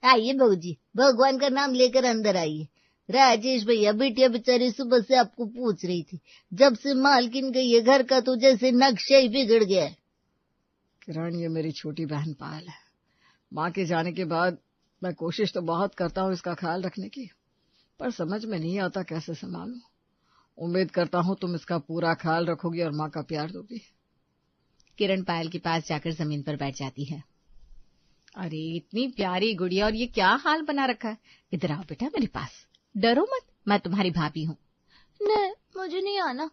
आइए बहू जी, भगवान का नाम लेकर अंदर आइए। राजेश भैया, बिटिया बेचारी सुबह से आपको पूछ रही थी, जब से मालकिन गई है घर का तो जैसे नक्शा ही बिगड़ गया है। किरण, ये मेरी छोटी बहन पायल है। माँ के जाने के बाद मैं कोशिश तो बहुत करता हूँ इसका ख्याल रखने की, पर समझ में नहीं आता कैसे संभालूं। उम्मीद करता हूँ तुम इसका पूरा ख्याल रखोगी और माँ का प्यार दोगी। किरण पायल के पास जाकर जमीन पर बैठ जाती है। अरे इतनी प्यारी गुड़िया, और ये क्या हाल बना रखा है। इधर आओ बेटा मेरे पास, डरो मत, मैं तुम्हारी भाभी हूँ। नहीं, मुझे नहीं आना।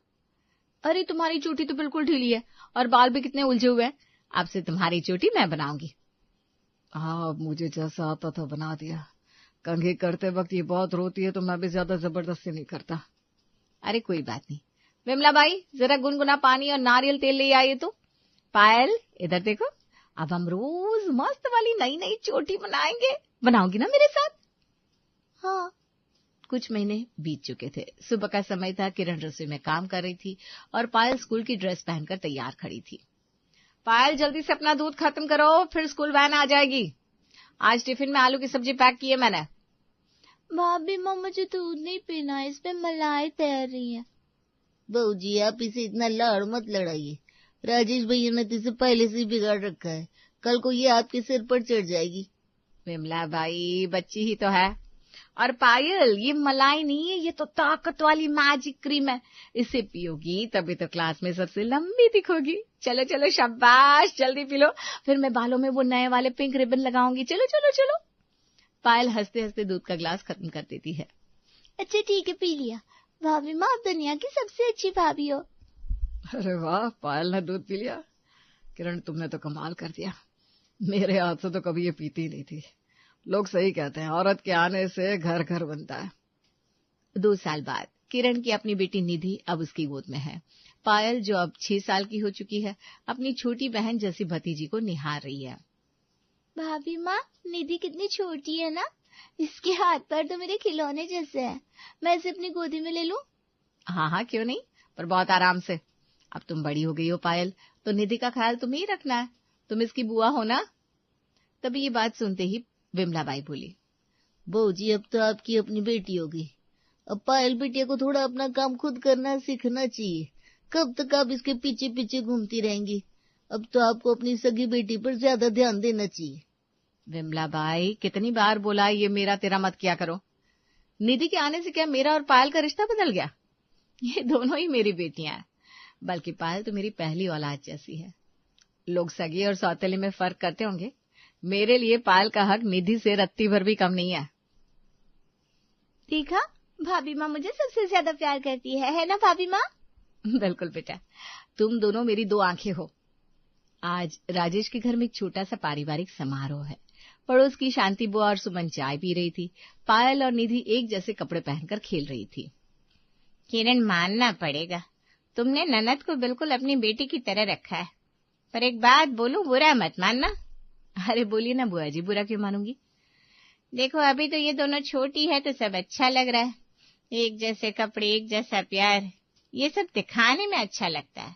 अरे तुम्हारी चोटी तो बिल्कुल ढीली है और बाल भी कितने उलझे हुए हैं। अब से तुम्हारी चोटी मैं बनाऊंगी। हाँ, मुझे जैसा आता था बना दिया। कंघी करते वक्त ये बहुत रोती है तो मैं भी ज्यादा जबरदस्ती नहीं करता। अरे कोई बात नहीं। विमला बाई, जरा गुनगुना पानी और नारियल तेल ले आइए तो। पायल इधर देखो, अब हम रोज मस्त वाली नई नई चोटी बनाएंगे। बनाओगी ना मेरे साथ? हाँ। कुछ महीने बीत चुके थे। सुबह का समय था। किरण रसोई में काम कर रही थी और पायल स्कूल की ड्रेस पहनकर तैयार खड़ी थी। पायल, जल्दी से अपना दूध खत्म करो, फिर स्कूल वैन आ जाएगी। आज टिफिन में आलू की सब्जी पैक की है मैंने। भाभी माँ, मुझे दूध नहीं पीना, इसमें मलाई तैर रही है। बहू जी, आप इसे इतना लाड़ मत लड़ाइए। राजेश भैया ने तो इसे पहले से ही बिगाड़ रखा है, कल को ये आपके सिर पर चढ़ जाएगी। विमला बाई, बच्ची ही तो है। और पायल, ये मलाई नहीं है, ये तो ताकत वाली मैजिक क्रीम है। इसे पियोगी तभी तो क्लास में सबसे लंबी दिखोगी। चलो चलो, शाबाश, जल्दी पी लो, फिर मैं बालों में वो नए वाले पिंक रिबन लगाऊंगी। चलो चलो चलो। पायल हंसते हंसते दूध का ग्लास खत्म कर देती है। अच्छा ठीक है, पी लिया। भाभी माँ, आप दुनिया की सबसे अच्छी भाभी हो। अरे वाह, पायल ने दूध पी लिया। किरण, तुमने तो कमाल कर दिया। मेरे हाथ से तो कभी ये पीती ही नहीं थी। लोग सही कहते हैं, औरत के आने से घर घर बनता है। 2 साल बाद किरण की अपनी बेटी निधि अब उसकी गोद में है। पायल, जो अब 6 साल की हो चुकी है, अपनी छोटी बहन जैसी भतीजी को निहार रही है। भाभी माँ, निधि कितनी छोटी है ना, इसके हाथ पैर तो मेरे खिलौने जैसे हैं। मैं इसे अपनी गोदी में ले लूं? हाँ हाँ, क्यों नहीं, पर बहुत आराम से। अब तुम बड़ी हो गई हो पायल, तो निधि का ख्याल तुम्हें ही रखना है। तुम इसकी बुआ हो ना। तभी ये बात सुनते ही विमला बाई बोली, बहू जी, अब तो आपकी अपनी बेटी होगी। अब पायल बिटिया को थोड़ा अपना काम खुद करना सीखना चाहिए। कब तक आप इसके पीछे पीछे घूमती रहेंगी? अब तो आपको अपनी सगी बेटी पर ज्यादा ध्यान देना चाहिए। विमला बाई, कितनी बार बोला ये मेरा तेरा मत किया करो। निधि के आने से क्या मेरा और पायल का रिश्ता बदल गया? ये दोनों ही मेरी बेटियां हैं, बल्कि पायल तो मेरी पहली औलाद जैसी है। लोग सगी और सौतेले में फर्क करते होंगे, मेरे लिए पायल का हक निधि से रत्ती भर भी कम नहीं है। देखा, भाभी माँ मुझे सबसे ज्यादा प्यार करती है ना भाभी माँ? बिल्कुल बेटा, तुम दोनों मेरी 2 आंखें हो। आज राजेश के घर में एक छोटा सा पारिवारिक समारोह है। पड़ोस की शांति बुआ और सुमन चाय पी रही थी। पायल और निधि एक जैसे कपड़े पहनकर खेल रही थी। किरण, मानना पड़ेगा, तुमने ननद को बिल्कुल अपनी बेटी की तरह रखा है। पर एक बात बोलूं, बुरा मत मानना। अरे बोलिए ना बुआ जी, बुरा क्यों मानूंगी? देखो, अभी तो ये दोनों छोटी है तो सब अच्छा लग रहा है, एक जैसे कपड़े, एक जैसा प्यार, ये सब दिखाने में अच्छा लगता है।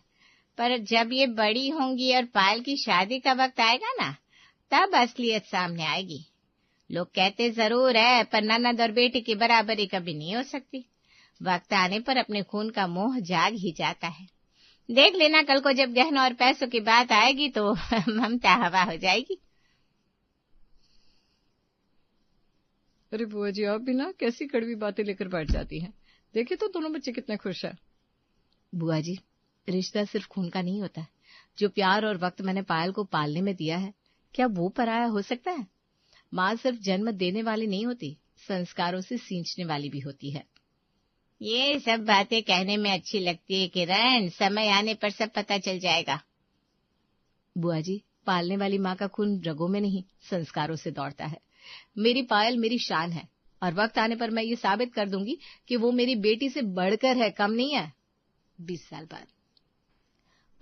पर जब ये बड़ी होंगी और पायल की शादी का वक्त आएगा ना, तब असलियत सामने आएगी। लोग कहते जरूर है, पर ननद और बेटी की बराबरी कभी नहीं हो सकती। वक्त आने पर अपने खून का मोह जाग ही जाता है। देख लेना, कल को जब गहनों और पैसों की बात आएगी तो ममता हवा हो जाएगी। अरे बुआ जी, आप भी ना कैसी कड़वी बातें लेकर बैठ जाती हैं। देखे तो दोनों बच्चे कितने खुश हैं। बुआ जी, रिश्ता सिर्फ खून का नहीं होता। जो प्यार और वक्त मैंने पायल को पालने में दिया है, क्या वो पराया हो सकता है? माँ सिर्फ जन्म देने वाली नहीं होती, संस्कारों से सींचने वाली भी होती है। ये सब बातें कहने में अच्छी लगती है किरण, समय आने पर सब पता चल जाएगा। बुआ जी, पालने वाली माँ का खून रगों में नहीं, संस्कारों से दौड़ता है। मेरी पायल मेरी शान है, और वक्त आने पर मैं ये साबित कर दूंगी कि वो मेरी बेटी से बढ़कर है, कम नहीं है। 20 साल बाद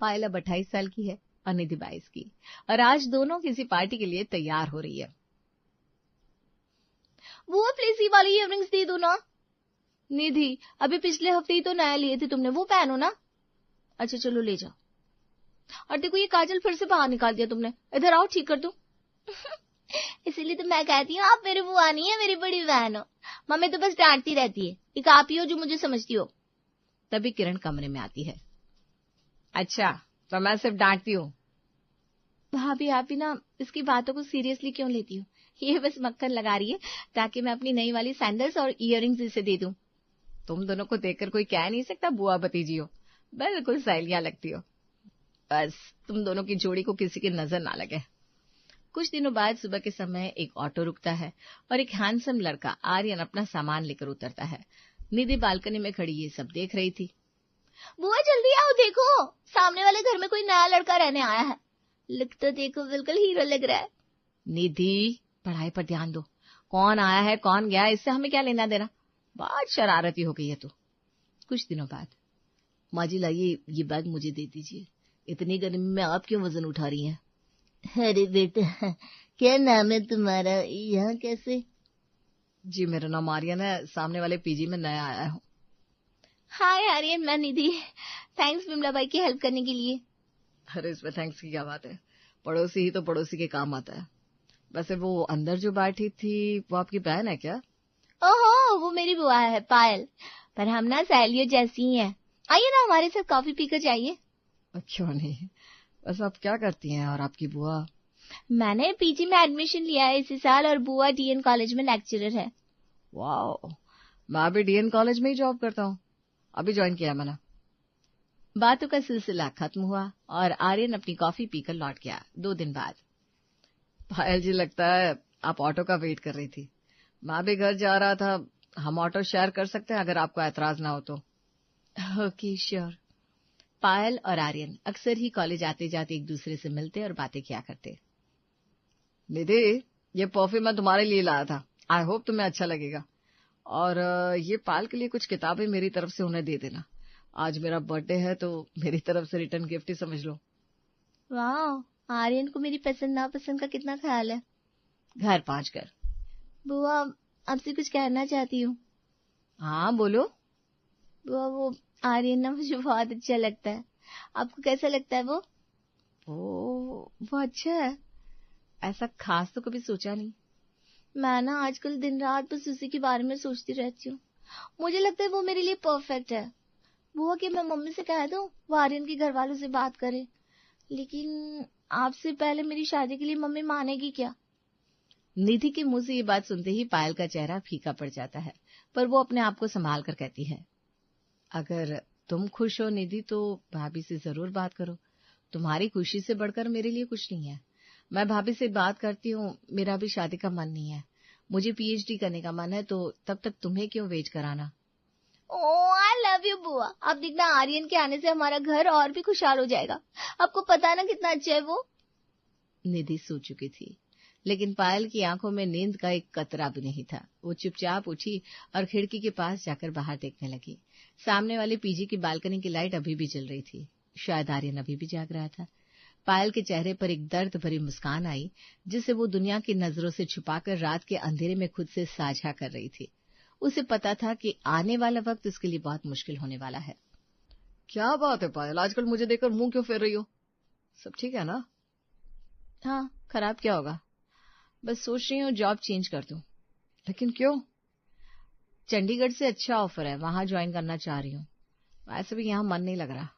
पायल अब 28 साल की है और निधि 22 की, और आज दोनों किसी पार्टी के लिए तैयार हो रही है। वो प्लेसी वाली इयररिंग्स दे दो ना। निधि, अभी पिछले हफ्ते ही तो नया लिए थे तुमने, वो पहनो ना। अच्छा चलो ले जाओ। और देखो, ये काजल फिर से बाहर निकाल दिया तुमने, इधर आओ ठीक कर दो। इसीलिए तो मैं कहती हूँ आप मेरी बुआ नहीं है, मेरी बड़ी बहन हो। मम्मी तो बस डांटती रहती है, एक आप ही हो जो मुझे समझती हो। तभी किरण कमरे में आती है। अच्छा, तो मैं सिर्फ डांटती हूँ? भाभी आप ही ना इसकी बातों को सीरियसली क्यों लेती हो? ये बस मक्खन लगा रही है ताकि मैं अपनी नई वाली सैंडल्स और इयररिंग्स इसे दे दूं। तुम दोनों को देखकर कोई कह नहीं सकता बुआ भतीजी हो, बिल्कुल सहेलियां लगती हो। बस तुम दोनों की जोड़ी को किसी की नजर ना लगे। कुछ दिनों बाद सुबह के समय एक ऑटो रुकता है और एक हैंडसम लड़का आर्यन अपना सामान लेकर उतरता है। निधि बालकनी में खड़ी ये सब देख रही थी। बुआ जल्दी आओ, देखो सामने वाले घर में कोई नया लड़का रहने आया है। लुक तो देखो, बिल्कुल हीरो लग रहा है। निधि पढ़ाई पर ध्यान दो, कौन आया है कौन गया इससे हमें क्या लेना देना। बहुत शरारती हो गई है तू। कुछ दिनों बाद, माँ जी लाइए ये बैग मुझे दे दीजिए, इतनी गर्मी में आप क्यों वजन उठा रही हैं? अरे बेटा, क्या नाम है तुम्हारा, यहाँ कैसे? जी मेरा नाम आर्यन है, सामने वाले पीजी में नया आया हूँ। हाय आर्यन, मैं निधि। थैंक्स विमला बाई की हेल्प करने के लिए। अरे इसमें थैंक्स की क्या बात है, पड़ोसी ही तो पड़ोसी के काम आता है। वैसे वो अंदर जो बैठी थी वो आपकी बहन है क्या? ओहो, वो मेरी बुआ है पायल, पर हम ना सहेलियों जैसी ही हैं। आइए ना हमारे साथ कॉफी पीकर जाइए। क्यों नहीं, वैसे आप क्या करती हैं और आपकी बुआ? मैंने पीजी में एडमिशन लिया है इसी साल और बुआ डीएन कॉलेज में लेक्चरर है। वाओ, मैं भी डीएन कॉलेज में ही जॉब करता हूँ, अभी ज्वाइन किया मैंने। बातों का सिलसिला खत्म हुआ और आर्यन अपनी कॉफी पीकर लौट गया 2 दिन बाद। पायल जी लगता है आप ऑटो का वेट कर रही थी, मैं भी घर जा रहा था। हम ऑटो शेयर कर सकते हैं अगर आपको ऐतराज ना हो तो। Okay sure. पायल और आर्यन अक्सर ही कॉलेज आते जाते एक दूसरे से मिलते और बातें किया करते। निधि, ये परफ्यूम मैं तुम्हारे लिए लाया था, आई होप तुम्हें अच्छा लगेगा। और ये पायल के लिए कुछ किताबें मेरी तरफ से उन्हें दे देना, आज मेरा बर्थडे है तो मेरी तरफ से रिटर्न गिफ्ट ही समझ लो। वाह, आर्यन को मेरी पसंद नापसंद का कितना ख्याल है। घर पहुंचकर, बुआ आपसे कुछ कहना चाहती हूँ। हाँ बोलो। बुआ वो आर्यन ना मुझे बहुत अच्छा लगता है, आपको कैसा लगता है वो? वो अच्छा है, ऐसा खास तो कभी सोचा नहीं। मैं ना आजकल दिन रात बस उसी के बारे में सोचती रहती हूँ। मुझे लगता है वो मेरे लिए परफेक्ट है। बुआ कि मैं मम्मी से कह दूं वो आर्यन के घर वालों से बात करे, लेकिन आपसे पहले मेरी शादी के लिए मम्मी मानेगी क्या? निधि के मुंह से ये बात सुनते ही पायल का चेहरा फीका पड़ जाता है, पर वो अपने आप को संभाल कर कहती है, अगर तुम खुश हो निधि तो भाभी से जरूर बात करो, तुम्हारी खुशी से बढ़कर मेरे लिए कुछ नहीं है। मैं भाभी से बात करती हूँ, मेरा भी शादी का मन नहीं है, मुझे पीएचडी करने का मन है, तो तब तक तुम्हें क्यों वेट कराना। ओह आई लव यू बुआ, अब देखना आर्यन के आने से हमारा घर और भी खुशहाल हो जाएगा, आपको पता है ना कितना अच्छा है वो। निधि सो चुकी थी, लेकिन पायल की आंखों में नींद का एक कतरा भी नहीं था। वो चुपचाप उठी और खिड़की के पास जाकर बाहर देखने लगी। सामने वाले पीजी की बालकनी की लाइट अभी भी जल रही थी, शायद आर्यन अभी भी जाग रहा था। पायल के चेहरे पर एक दर्द भरी मुस्कान आई, जिसे वो दुनिया की नजरों से छुपाकर रात के अंधेरे में खुद से साझा कर रही थी। उसे पता था कि आने वाला वक्त उसके लिए बहुत मुश्किल होने वाला है। क्या बात है पायल, आजकल मुझे देखकर मुंह क्यों फेर रही हो? सब ठीक है ना? हाँ, खराब क्या होगा, बस सोच रही हूँ जॉब चेंज कर दूं। लेकिन क्यों? चंडीगढ़ से अच्छा ऑफर है, वहां ज्वाइन करना चाह रही हूँ, वैसे भी यहाँ मन नहीं लग रहा।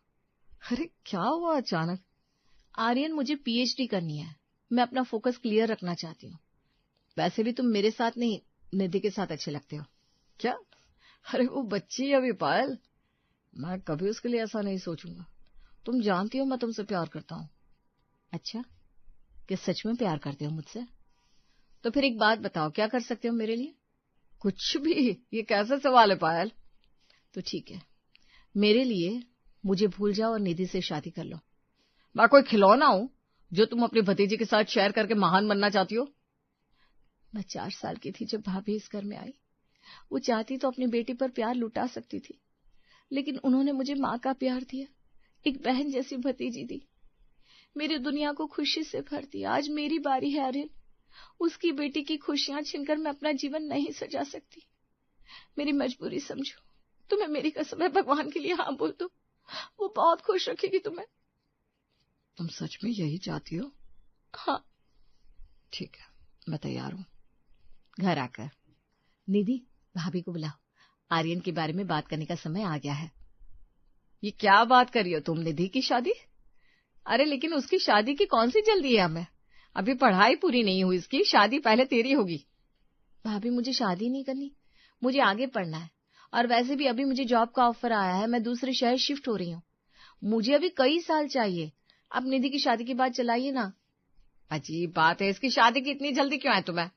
अरे क्या हुआ अचानक? आर्यन मुझे पीएचडी करनी है, मैं अपना फोकस क्लियर रखना चाहती हूँ। वैसे भी तुम मेरे साथ नहीं निधि के साथ अच्छे लगते हो। क्या? अरे वो बच्ची है अभी पायल, मैं कभी उसके लिए ऐसा नहीं सोचूंगा। तुम जानती हो मैं तुमसे प्यार करता हूँ। अच्छा, कि सच में प्यार करते हो मुझसे? तो फिर एक बात बताओ, क्या कर सकते हो मेरे लिए? कुछ भी? ये कैसा सवाल है पायल? तो ठीक है, मेरे लिए मुझे भूल जाओ और निधि से शादी कर लो। मैं कोई खिलौना हूं जो तुम अपनी भतीजी के साथ शेयर करके महान बनना चाहती हो? मैं 4 साल की थी जब भाभी इस घर में आई। वो चाहती तो अपनी बेटी पर प्यार लुटा सकती थी, लेकिन उन्होंने मुझे माँ का प्यार दिया, एक बहन जैसी भतीजी दी, मेरी दुनिया को खुशी से भर दिया। आज मेरी बारी है आर्यन, उसकी बेटी की खुशियां छीनकर मैं अपना जीवन नहीं सजा सकती। मेरी मजबूरी समझो, तुम्हें मेरी कसम है, भगवान के लिए हाँ बोल दो, वो बहुत खुश रखेगी तुम्हें। तुम सच में यही चाहती हो? हाँ। ठीक है, मैं तैयार हूँ। घर आकर, निधि भाभी को बुलाओ, आर्यन के बारे में बात करने का समय आ गया है। ये क्या बात कर रही हो तुम? निधि की शादी? अरे लेकिन उसकी शादी की कौन सी जल्दी है हमें? अभी पढ़ाई पूरी नहीं हुई इसकी, शादी पहले तेरी होगी। भाभी मुझे शादी नहीं करनी, मुझे आगे पढ़ना है, और वैसे भी अभी मुझे जॉब का ऑफर आया है, मैं दूसरे शहर शिफ्ट हो रही हूँ, मुझे अभी कई साल चाहिए। अब निधि की शादी की बात चलाइए ना। अजीब बात है, इसकी शादी की इतनी जल्दी क्यों है तुम्हें?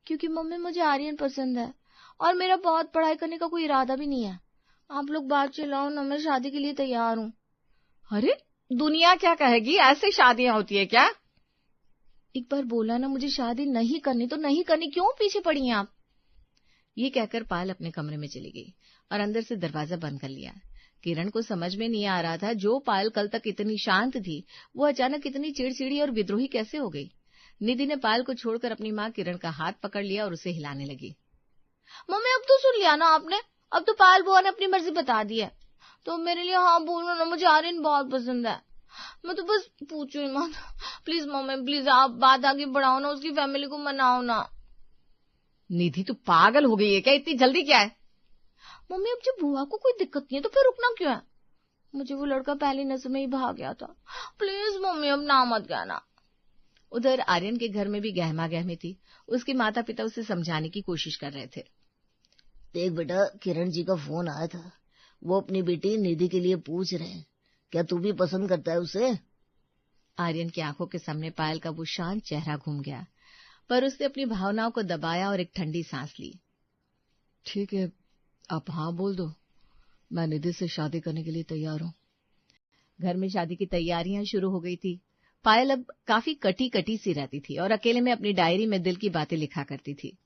क्योंकि मम्मी मुझे आर्यन पसंद है और मेरा बहुत पढ़ाई करने का कोई इरादा भी नहीं है। आप लोग बात चलाओ ना, मैं शादी के लिए तैयार हूँ। अरे दुनिया क्या कहेगी, ऐसे शादियां होती है क्या? एक बार बोला ना मुझे शादी नहीं करनी तो नहीं करनी, क्यों पीछे पड़ी हैं आप? ये कहकर पायल अपने कमरे में चली गई और अंदर से दरवाजा बंद कर लिया। किरण को समझ में नहीं आ रहा था, जो पायल कल तक इतनी शांत थी वो अचानक इतनी चिड़चिड़ी और विद्रोही कैसे हो गई। निधि ने पायल को छोड़कर अपनी माँ किरण का हाथ पकड़ लिया और उसे हिलाने लगी। मम्मी अब तो सुन लिया ना आपने, अब तो पायल बुआ ने अपनी मर्जी बता दी है, तो मेरे लिए हाँ बोलो ना, मुझे आर्यन बहुत पसंद है। मैं तो बस पूछो ही मत, प्लीज मम्मी प्लीज, आप बात आगे बढ़ाओ ना, उसकी फैमिली को मनाओ ना। निधि तू पागल हो गई है क्या? इतनी जल्दी क्या है? मम्मी अब जब बुआ को कोई दिक्कत नहीं है तो फिर रुकना क्यों है? मुझे वो लड़का पहली नजर में ही भाग गया था, प्लीज मम्मी अब ना मत कहना। उधर आर्यन के घर में भी गहमा गहमी थी। उसके माता पिता उसे समझाने की कोशिश कर रहे थे। देख बेटा, किरण जी का फोन आया था, वो अपनी बेटी निधि के लिए पूछ रहे हैं, क्या तू भी पसंद करता है उसे? आर्यन की आंखों के सामने पायल का वो शांत चेहरा घूम गया, पर उसने अपनी भावनाओं को दबाया और एक ठंडी सांस ली। ठीक है, आप हाँ बोल दो, मैं निधि से शादी करने के लिए तैयार हूँ। घर में शादी की तैयारियां शुरू हो गई थी। पायल अब काफी कटी कटी सी रहती थी और अकेले में अपनी डायरी में दिल की बातें लिखा करती थी।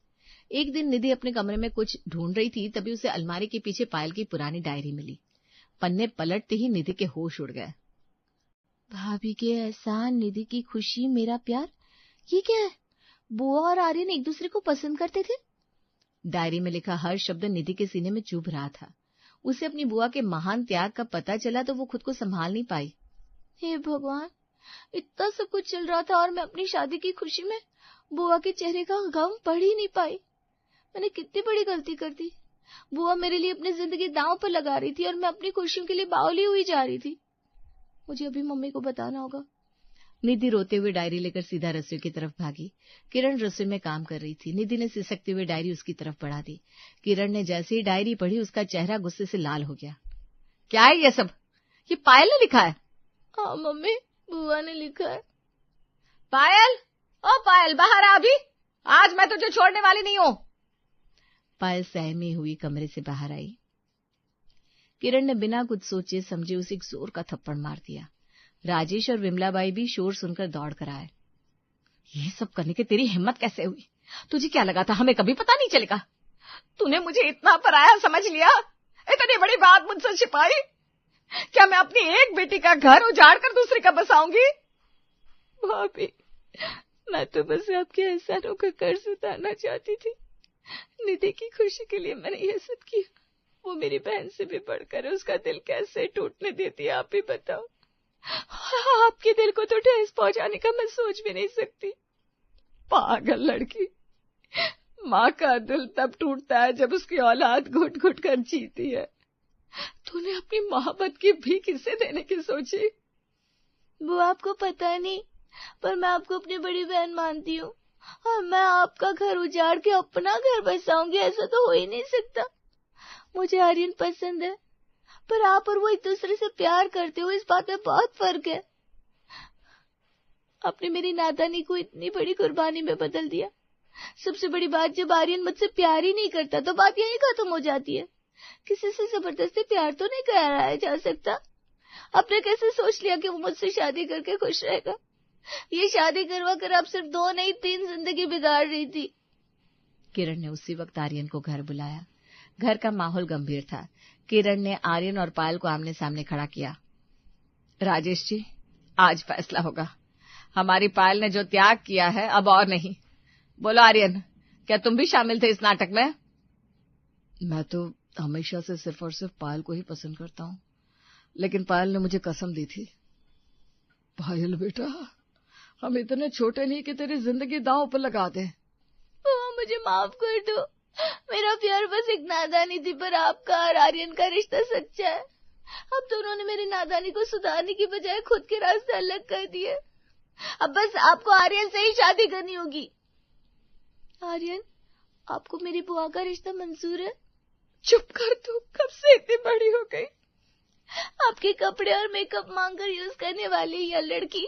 एक दिन निधि अपने कमरे में कुछ ढूंढ रही थी, तभी उसे अलमारी के पीछे पायल की पुरानी डायरी मिली। पन्ने पलटते ही निधि के होश उड़ गए। भाभी के एहसान, निधि की खुशी, मेरा प्यार, ये क्या है? बुआ और आर्यन एक दूसरे को पसंद करते थे। डायरी में लिखा हर शब्द निधि के सीने में चुभ रहा था। उसे अपनी बुआ के महान त्याग का पता चला तो वो खुद को संभाल नहीं पाई। हे भगवान, इतना सब कुछ चल रहा था और मैं अपनी शादी की खुशी में बुआ के चेहरे का गम पढ़ ही नहीं पाई। मैंने कितनी बड़ी गलती कर दी। बुआ मेरे लिए अपनी जिंदगी दांव पर लगा रही थी और मैं अपनी खुशियों के लिए बावली हुई जा रही थी। मुझे अभी मम्मी को बताना होगा। निधि रोते हुए डायरी लेकर सीधा रसोई की तरफ भागी। किरण रसोई में काम कर रही थी। निधि ने सिसकती हुई डायरी उसकी तरफ बढ़ा दी। किरण ने जैसे ही डायरी पढ़ी उसका चेहरा गुस्से से लाल हो गया। क्या है ये सब? ये पायल ने लिखा है? हाँ मम्मी, बुआ ने लिखा है। पायल, ओ पायल, बाहर आ अभी, आज मैं तुझे छोड़ने वाली नहीं हूँ। पायल सहमी हुई कमरे से बाहर आई। किरण ने बिना कुछ सोचे समझे उसे एक जोर का थप्पड़ मार दिया। राजेश और विमलाबाई भी शोर सुनकर दौड़ कर आए। ये सब करने की तेरी हिम्मत कैसे हुई? तुझे क्या लगा था हमें कभी पता नहीं चलेगा? तूने मुझे इतना पराया समझ लिया? इतनी बड़ी बात मुझसे छिपाई? क्या मैं अपनी एक बेटी का घर उजाड़ कर दूसरी का बसाऊंगी? भाभी, मैं तो बस आपके एहसानों का कर्ज उतारना चाहती थी। निधि की खुशी के लिए मैंने ये सब किया। वो मेरी बहन से भी बढ़कर है, उसका दिल कैसे टूटने देती है आप ही बताओ। आपके दिल को तो ठेस पहुंचाने का मैं सोच भी नहीं सकती। पागल लड़की, माँ का दिल तब टूटता है जब उसकी औलाद घुट घुट कर जीती है। तूने अपनी मोहब्बत की भीख किसे देने की सोची? वो आपको पता नहीं, पर मैं आपको अपनी बड़ी बहन मानती हूँ और मैं आपका घर उजाड़ के अपना घर बसाऊंगी, ऐसा तो हो ही नहीं सकता। मुझे आर्यन पसंद है, पर आप और वो एक दूसरे से प्यार करते हो, इस बात में बहुत फर्क है। आपने मेरी नादानी को इतनी बड़ी कुर्बानी में बदल दिया। सबसे बड़ी बात, जब आर्यन मुझसे प्यार ही नहीं करता तो बात यही खत्म हो जाती है। किसी से जबरदस्ती प्यार तो नहीं कराया जा सकता। आपने कैसे सोच लिया कि वो मुझसे शादी करके खुश रहेगा? ये शादी करवा कर आप सिर्फ 2 नहीं 3 जिंदगी बिगाड़ रही थी। किरण ने उसी वक्त आर्यन को घर बुलाया। घर का माहौल गंभीर था। किरण ने आर्यन और पायल को आमने सामने खड़ा किया। राजेश जी, आज फैसला होगा। हमारी पायल ने जो त्याग किया है अब और नहीं। बोलो आर्यन, क्या तुम भी शामिल थे इस नाटक में? मैं तो हमेशा से सिर्फ और सिर्फ पायल को ही पसंद करता हूँ, लेकिन पायल ने मुझे कसम दी थी। पायल बेटा, हम इतने छोटे नहीं कि तेरी जिंदगी दांव पर लगा दें। बुआ मुझे माफ कर दो, मेरा प्यार बस एक नादानी थी, पर आपका और आर्यन का रिश्ता सच्चा है। अब तो उन्होंने मेरी नादानी को सुधारने की बजाय खुद के रास्ते अलग कर दिए। अब बस आपको आर्यन से ही शादी करनी होगी। आर्यन, आपको मेरी बुआ का रिश्ता मंजूर है? चुप कर तू, कब से इतनी बड़ी हो गई? आपके कपड़े और मेकअप मांगकर यूज करने वाली यह लड़की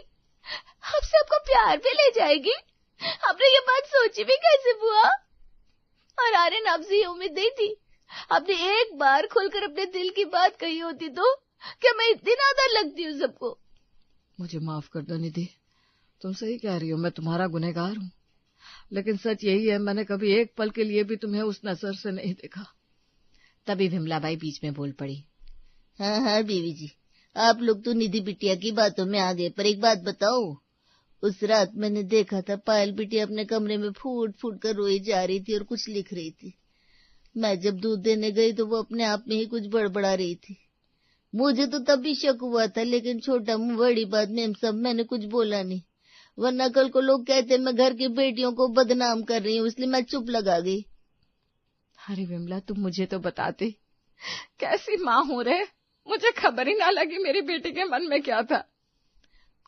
आपसे आपका प्यार भी ले जाएगी? आपने ये बात सोची भी कैसे बुआ? और आर्यन आपसे ये उम्मीद नहीं थी? आपने एक बार खुलकर अपने दिल की बात कही होती तो क्या मैं इतनी नादान लगती हूँ सबको? मुझे माफ कर दो निधि, तुम सही कह रही हो, मैं तुम्हारा गुनहगार हूँ। लेकिन सच यही है, मैंने कभी एक पल के लिए भी तुम्हें उस नजर से नहीं देखा। तभी विमलाबाई बीच में बोल पड़ी। हाँ बीवी जी, आप लोग तो निधि बिटिया की बातों में आ गए, पर एक बात बताओ, उस रात मैंने देखा था पायल बिटिया अपने कमरे में फूट फूट कर रोई जा रही थी और कुछ लिख रही थी। मैं जब दूध देने गई तो वो अपने आप में ही कुछ बड़बड़ा रही थी। मुझे तो तब भी शक हुआ था, लेकिन छोटा मुंह बड़ी बात में सब मैंने कुछ बोला नहीं, वरना कल को लोग कहते मैं घर की बेटियों को बदनाम कर रही हूँ, इसलिए मैं चुप लगा गई। अरे विमला, तुम मुझे तो बताती, कैसी माँ हो रहे, मुझे खबर ही ना लगी मेरी बेटी के मन में क्या था।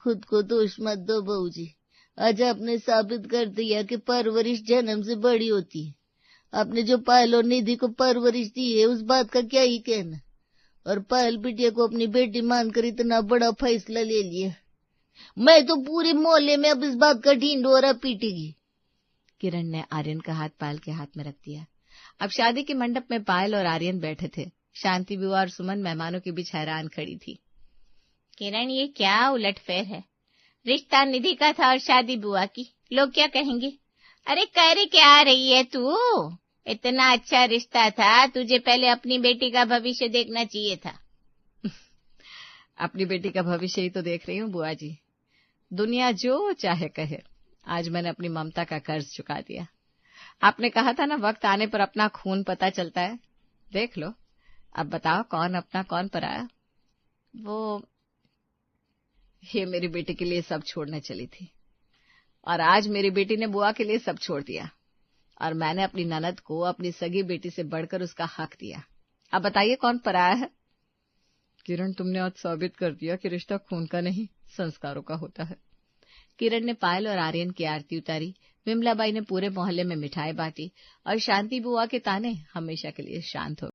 खुद को दोष मत दो बहू जी, आज आपने साबित कर दिया कि परवरिश जन्म से बड़ी होती है। आपने जो पायल और निधि को परवरिश दी है उस बात का क्या ही कहना, और पायल बिटिया को अपनी बेटी मानकर इतना बड़ा फैसला ले लिया। मैं तो पूरे मोहल्ले में अब इस बात का ढिंढोरा पीटेगी। किरण ने आर्यन का हाथ पायल के हाथ में रख दिया। अब शादी के मंडप में पायल और आर्यन बैठे थे। शांति बुआ और सुमन मेहमानों के बीच हैरान खड़ी थी। किरण, ये क्या उलटफेर है? रिश्ता निधि का था और शादी बुआ की, लोग क्या कहेंगे? अरे करे क्या रही है तू? इतना अच्छा रिश्ता था, तुझे पहले अपनी बेटी का भविष्य देखना चाहिए था। अपनी बेटी का भविष्य ही तो देख रही हूँ बुआ जी, दुनिया जो चाहे कहे, आज मैंने अपनी ममता का कर्ज चुका दिया। आपने कहा था ना, वक्त आने पर अपना खून पता चलता है, देख लो। अब बताओ कौन अपना कौन पराया? वो ये मेरी बेटी के लिए सब छोड़ने चली थी, और आज मेरी बेटी ने बुआ के लिए सब छोड़ दिया, और मैंने अपनी ननद को अपनी सगी बेटी से बढ़कर उसका हक दिया। अब बताइए कौन पराया है? किरण, तुमने आज साबित कर दिया कि रिश्ता खून का नहीं संस्कारों का होता है। किरण ने पायल और आर्यन की आरती उतारी। विमलाबाई ने पूरे मोहल्ले में मिठाई बांटी और शांति बुआ के ताने हमेशा के लिए शांत हो